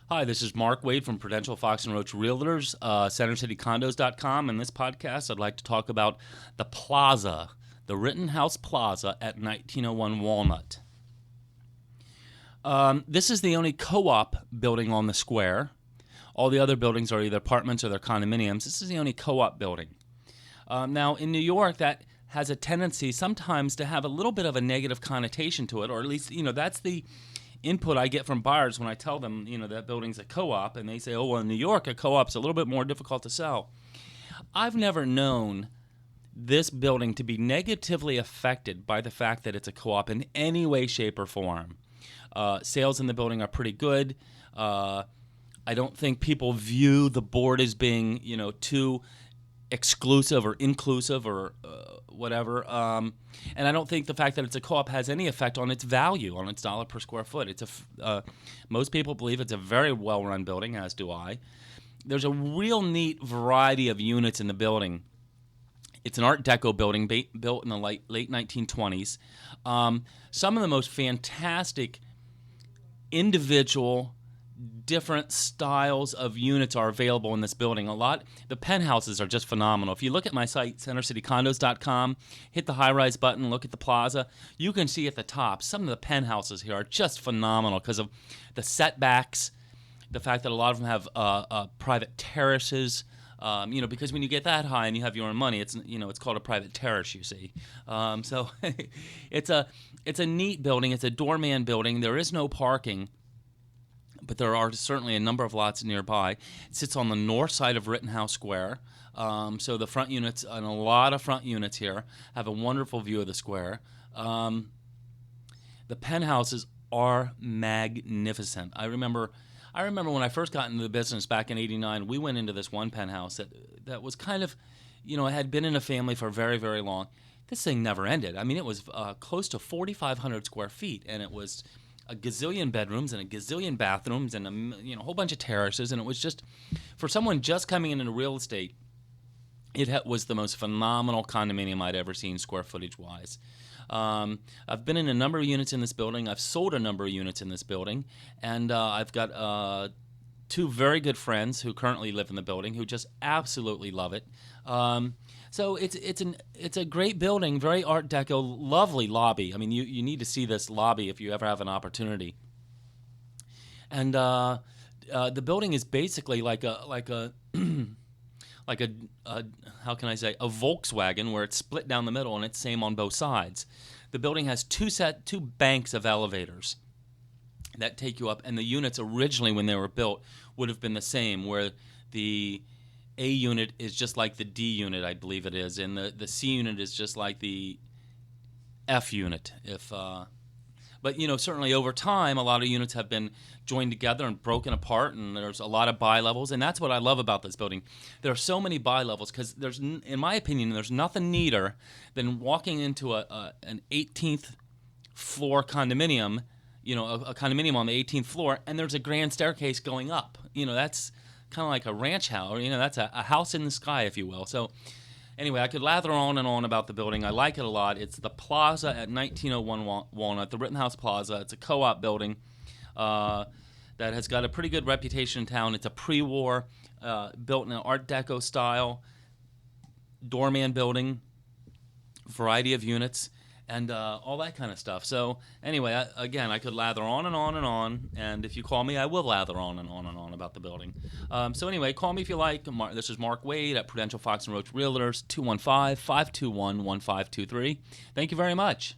Hi, this is Mark Wade from Prudential Fox and Roach Realtors, CenterCityCondos.com. In this podcast, I'd like to talk about the Plaza, the Rittenhouse Plaza at 1901 Walnut. This is the only co-op building on the square. All the other buildings are either apartments or they're condominiums. This is the only co-op building. Now, in New York, that has a tendency sometimes to have a little bit of a negative connotation to it, or at least, that's the input I get from buyers when I tell them, that building's a co-op, and they say, oh, well, in New York, a co-op's a little bit more difficult to sell. I've never known this building to be negatively affected by the fact that it's a co-op in any way, shape, or form. Sales in the building are pretty good. I don't think people view the board as being, too exclusive or inclusive or whatever. And I don't think the fact that it's a co-op has any effect on its value, on its dollar per square foot. Most people believe it's a very well-run building, as do I. There's a real neat variety of units in the building. It's an Art Deco building built in the late 1920s. Some of the most fantastic individual different styles of units are available in this building. The penthouses are just phenomenal. If you look at my site, CenterCityCondos.com, hit the high-rise button, look at the plaza, you can see at the top some of the penthouses here are just phenomenal because of the setbacks, the fact that a lot of them have private terraces. Because when you get that high and you have your own money, it's called a private terrace, you see. So it's a neat building. It's a doorman building. There is no parking, but there are certainly a number of lots nearby. It sits on the north side of Rittenhouse Square. So the front units, and a lot of front units here, have a wonderful view of the square. The penthouses are magnificent. I remember when I first got into the business back in '89, we went into this one penthouse that was kind of, it had been in a family for very, very long. This thing never ended. I mean, it was close to 4,500 square feet, and it was a gazillion bedrooms and a gazillion bathrooms and a whole bunch of terraces, and it was just, for someone just coming into real estate, it was the most phenomenal condominium I'd ever seen square footage wise. I've been in a number of units in this building. I've sold a number of units in this building, and I've got two very good friends who currently live in the building who just absolutely love it. So it's a great building, very Art Deco, lovely lobby. I mean, you need to see this lobby if you ever have an opportunity. And the building is basically like a how can I say, a Volkswagen, where it's split down the middle and it's same on both sides. The building has two banks of elevators that take you up, and the units originally when they were built would have been the same, where the A unit is just like the D unit, I believe it is, and the C unit is just like the F unit. But certainly over time, a lot of units have been joined together and broken apart, and there's a lot of bi-levels, and that's what I love about this building. There are so many bi-levels because in my opinion, there's nothing neater than walking into an 18th floor condominium, a condominium on the 18th floor, and there's a grand staircase going up. That's kind of like a ranch house, that's a house in the sky, if you will. So anyway, I could lather on and on about the building. I like it a lot. It's the Plaza at 1901 Walnut, the Rittenhouse Plaza. It's a co-op building that has got a pretty good reputation in town. It's a pre-war, built in an Art Deco style, doorman building, variety of units, and all that kind of stuff. So anyway, I could lather on and on and on, and if you call me, I will lather on and on and on about the building. So anyway, call me if you like. This is Mark Wade at Prudential Fox and Roach Realtors, 215-521-1523. Thank you very much.